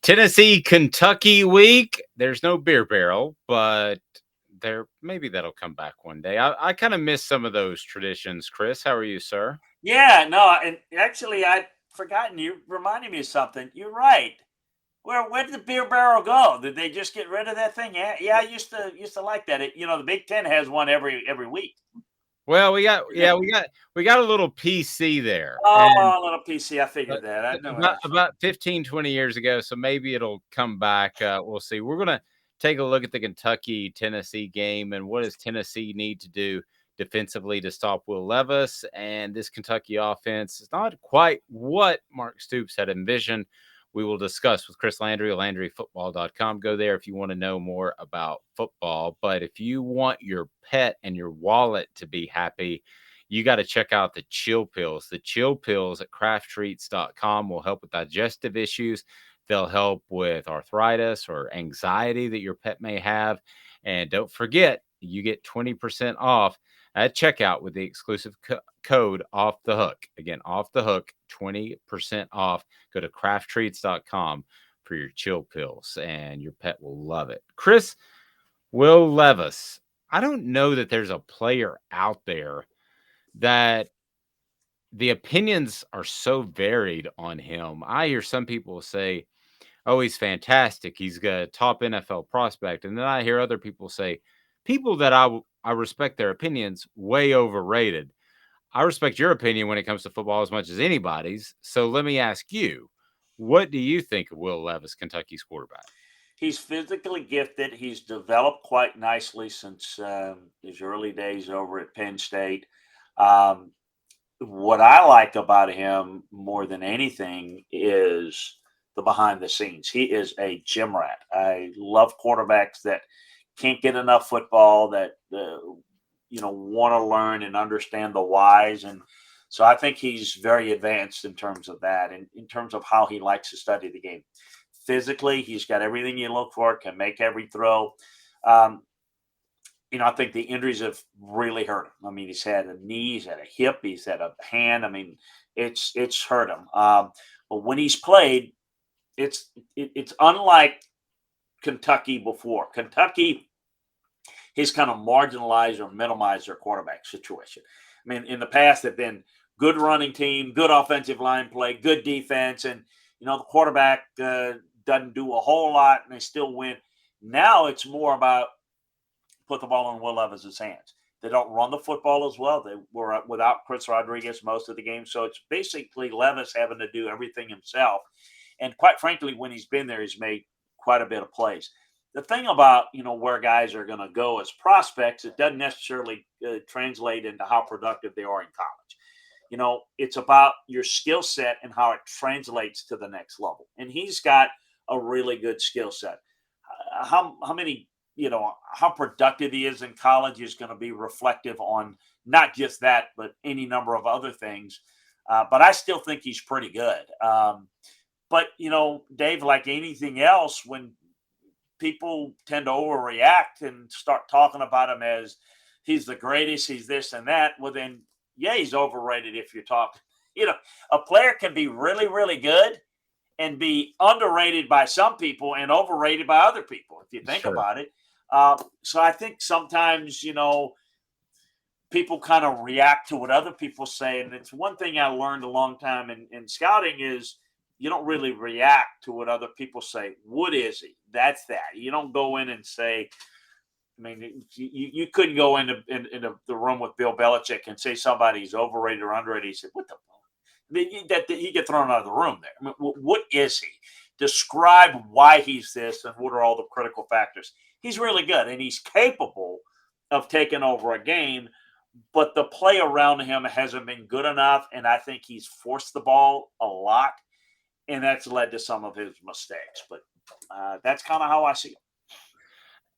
Tennessee Kentucky week. There's no beer barrel, but maybe that'll come back one day. I kind of miss some of those traditions. Chris, how are you, sir? Yeah, no, and actually, I'd forgotten. You reminded me of something. You're right. Where did the beer barrel go? Did they just get rid of that thing? Yeah, yeah. I used to like that. The Big Ten has one every week. Well, we got a little PC there, and Oh, a little PC. I figured that. I know about that. about 15, 20 years ago, so maybe it'll come back. We'll see. We're gonna take a look at the Kentucky Tennessee game and what does Tennessee need to do defensively to stop Will Levis, and this Kentucky offense is not quite what Mark Stoops had envisioned. We will discuss with Chris Landry, LandryFootball.com. Go there if you want to know more about football. But if you want your pet and your wallet to be happy, you got to check out the chill pills. The chill pills at crafttreats.com will help with digestive issues. They'll help with arthritis or anxiety that your pet may have. And don't forget, you get 20% off at checkout with the exclusive code off the hook. Again, off the hook, 20% off. Go to crafttreats.com for your chill pills, and your pet will love it. Chris, Will Levis. I don't know that there's a player out there that the opinions are so varied on him. I hear some people say, "Oh, he's fantastic. He's a top NFL prospect," and then I hear other people say, "People that I respect their opinions, way overrated." I respect your opinion when it comes to football as much as anybody's. So let me ask you, what do you think of Will Levis, Kentucky's quarterback? He's physically gifted. He's developed quite nicely since his early days over at Penn State. Um, what I like about him more than anything is the behind the scenes. He is a gym rat. I love quarterbacks that can't get enough football, that want to learn and understand the whys. And so I think he's very advanced in terms of that, and in terms of how he likes to study the game. Physically, he's got everything you look for, can make every throw. Um, I think the injuries have really hurt him. I mean, he's had a knee, he's had a hip, he's had a hand. I mean, it's hurt him. But when he's played, it's unlike Kentucky before. Kentucky has kind of marginalized or minimized their quarterback situation. I mean, in the past, they've been good running team, good offensive line play, good defense, and the quarterback doesn't do a whole lot, and they still win. Now it's more about put the ball in Will Levis's hands. They don't run the football as well. They were without Chris Rodriguez most of the game. So it's basically Levis having to do everything himself. And quite frankly, when he's been there, he's made quite a bit of plays. The thing about, where guys are going to go as prospects, it doesn't necessarily translate into how productive they are in college. It's about your skill set and how it translates to the next level. And he's got a really good skill set. How many how productive he is in college is going to be reflective on not just that, but any number of other things. But I still think he's pretty good. But Dave, like anything else, when people tend to overreact and start talking about him as he's the greatest, he's this and that, well then, yeah, he's overrated. If you're talking, a player can be really, really good and be underrated by some people and overrated by other people, if you think Sure. about it. So I think sometimes, people kind of react to what other people say. And it's one thing I learned a long time in scouting is you don't really react to what other people say. What is he? That's that. You don't go in and say, I mean, you couldn't go into the room with Bill Belichick and say somebody's overrated or underrated. He said, what the fuck? I mean, you get thrown out of the room there. I mean, what is he? Describe why he's this and what are all the critical factors. He's really good, and he's capable of taking over a game, but the play around him hasn't been good enough, and I think he's forced the ball a lot, and that's led to some of his mistakes. But that's kind of how I see it.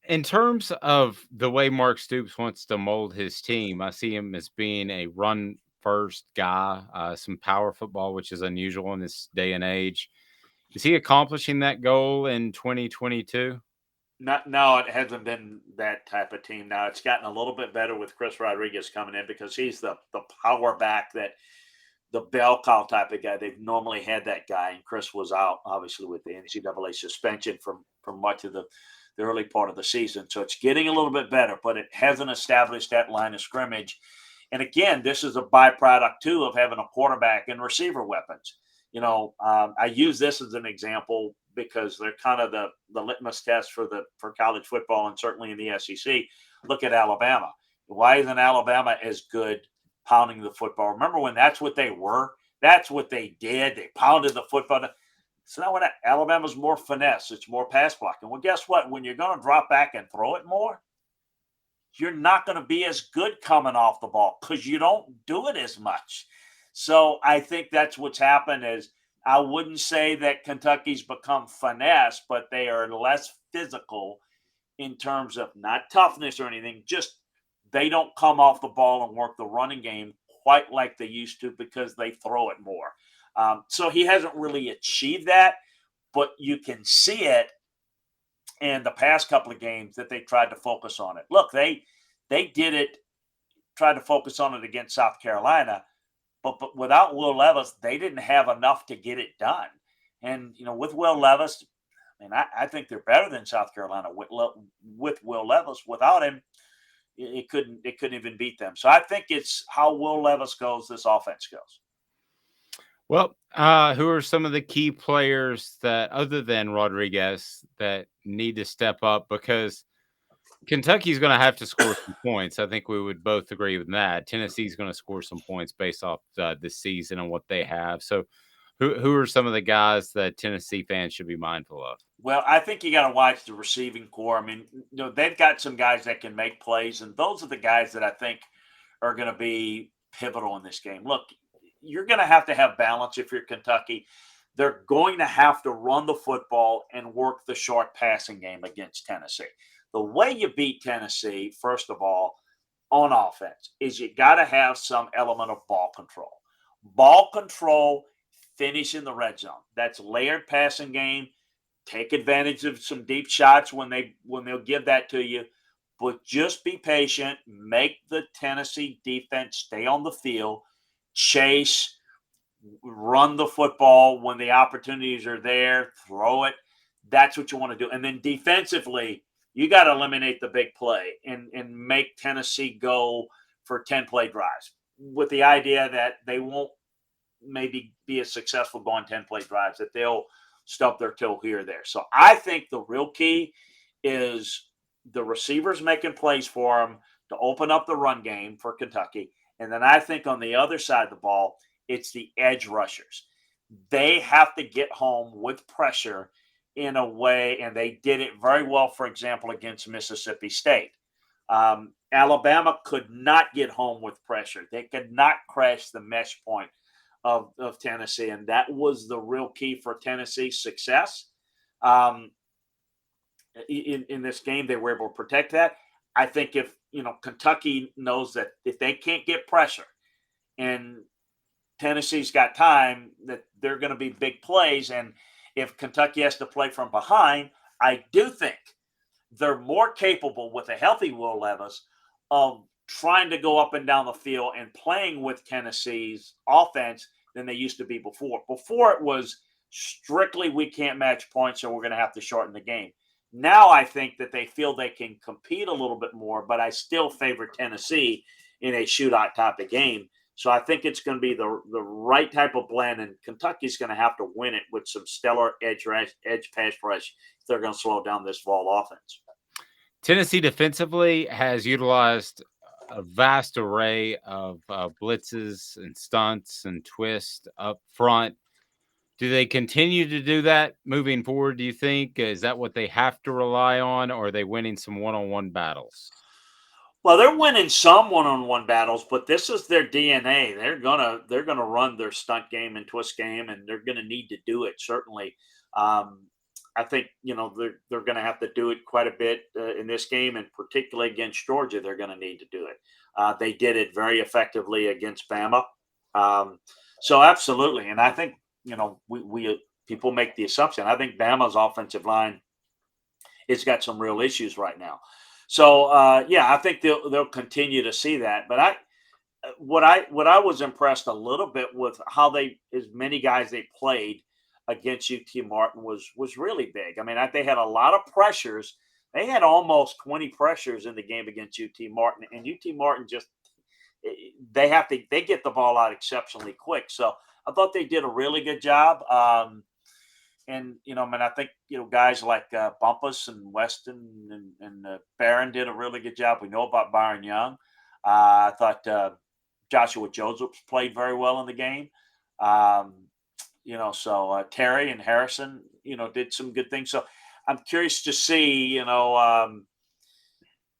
In terms of the way Mark Stoops wants to mold his team, I see him as being a run first guy, some power football, which is unusual in this day and age. Is he accomplishing that goal in 2022? Not, no, it hasn't been that type of team. Now it's gotten a little bit better with Chris Rodriguez coming in because he's the power back that the bell cow type of guy. They've normally had that guy, and Chris was out obviously with the NCAA suspension from much of the early part of the season. So it's getting a little bit better, but it hasn't established that line of scrimmage. And again, this is a byproduct too of having a quarterback and receiver weapons. I use this as an example because they're kind of the litmus test for college football and certainly in the SEC. Look at Alabama. Why isn't Alabama as good pounding the football? Remember when that's what they were? That's what they did. They pounded the football. It's not what Alabama's more finesse. It's more pass blocking. Well, guess what? When you're going to drop back and throw it more, you're not going to be as good coming off the ball because you don't do it as much. So I think that's what's happened. Is I wouldn't say that Kentucky's become finesse, but they are less physical in terms of not toughness or anything. Just they don't come off the ball and work the running game quite like they used to because they throw it more. So he hasn't really achieved that, but you can see it in the past couple of games that they tried to focus on it. Look, they did it, tried to focus on it against South Carolina, but without Will Levis, they didn't have enough to get it done. And, with Will Levis, I think they're better than South Carolina with Will Levis. Without him, it couldn't even beat them. So I think it's how Will Levis goes, this offense goes. Well, who are some of the key players that, other than Rodriguez, that need to step up? Because Kentucky's going to have to score some points. I think we would both agree with that. Tennessee's going to score some points based off this season and what they have. So, who are some of the guys that Tennessee fans should be mindful of? Well, I think you got to watch the receiving core. They've got some guys that can make plays, and those are the guys that I think are going to be pivotal in this game. Look, you're going to have balance if you're Kentucky. They're going to have to run the football and work the short passing game against Tennessee. The way you beat Tennessee, first of all, on offense, is you got to have some element of ball control. Ball control, finish in the red zone. That's layered passing game. Take advantage of some deep shots when they'll give that to you. But just be patient. Make the Tennessee defense stay on the field. Chase, run the football when the opportunities are there. Throw it. That's what you want to do. And then defensively, you got to eliminate the big play and make Tennessee go for 10-play drives with the idea that they won't maybe be as successful going 10-play drives, that they'll stub their toe here or there. So I think the real key is the receivers making plays for them to open up the run game for Kentucky. And then I think on the other side of the ball, it's the edge rushers. They have to get home with pressure in a way, and they did it very well, for example, against Mississippi State. Alabama could not get home with pressure. They could not crash the mesh point of Tennessee, and that was the real key for Tennessee's success. In this game, they were able to protect that. I think if Kentucky knows that if they can't get pressure and Tennessee's got time, that they're going to be big plays. And if Kentucky has to play from behind, I do think they're more capable with a healthy Will Levis of trying to go up and down the field and playing with Tennessee's offense than they used to be before. Before it was strictly we can't match points, so we're going to have to shorten the game. Now I think that they feel they can compete a little bit more, but I still favor Tennessee in a shootout type of game. So I think it's going to be the right type of blend, and Kentucky's going to have to win it with some stellar edge pass rush if they're going to slow down this Vol offense. Tennessee defensively has utilized a vast array of blitzes and stunts and twists up front. Do they continue to do that moving forward, do you think? Is that what they have to rely on, or are they winning some one-on-one battles? Well, they're winning some one-on-one battles, but this is their DNA. They're gonna run their stunt game and twist game, and they're gonna need to do it certainly. I think they're going to have to do it quite a bit in this game, and particularly against Georgia, they're going to need to do it. They did it very effectively against Bama, so absolutely. And I think we people make the assumption. I think Bama's offensive line has got some real issues right now. So I think they'll continue to see that. But what I was impressed a little bit with how they as many guys they played against UT Martin was really big. I mean, they had a lot of pressures. They had almost 20 pressures in the game against UT Martin, and UT Martin just they get the ball out exceptionally quick. So I thought they did a really good job. And I mean, I think guys like Bumpus and Weston and Barron did a really good job. We know about Byron Young. I thought Joshua Josephs played very well in the game. Um, so Terry and Harrison, did some good things. So I'm curious to see,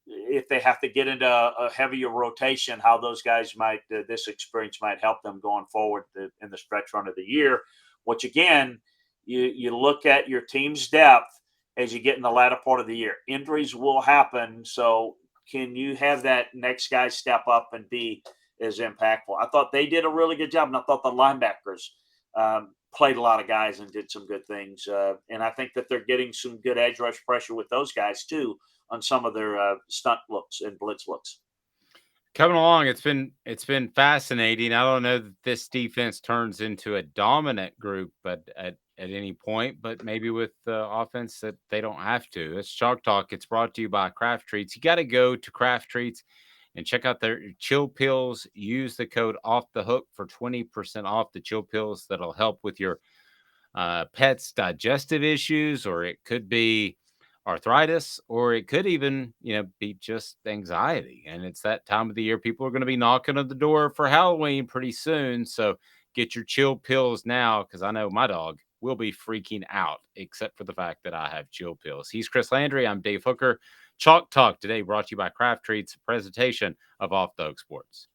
if they have to get into a heavier rotation, how those guys might, this experience might help them going forward in the stretch run of the year. Which again, you look at your team's depth as you get in the latter part of the year. Injuries will happen, so can you have that next guy step up and be as impactful? I thought they did a really good job, and I thought the linebackers played a lot of guys and did some good things. And I think that they're getting some good edge rush pressure with those guys too on some of their stunt looks and blitz looks. Coming along, it's been fascinating. I don't know that this defense turns into a dominant group, but at any point, but maybe with the offense that they don't have to. It's Chalk Talk. It's brought to you by Craft Treats. You got to go to Craft Treats and check out their chill pills. Use the code off the hook for 20% off the chill pills that'll help with your pet's digestive issues, or it could be arthritis, or it could even, be just anxiety. And it's that time of the year. People are going to be knocking on the door for Halloween pretty soon. So get your chill pills now, because I know my dog will be freaking out, except for the fact that I have chill pills. He's Chris Landry. I'm Dave Hooker. Chalk Talk today brought to you by Craft Treats, a presentation of Off the Hook Sports.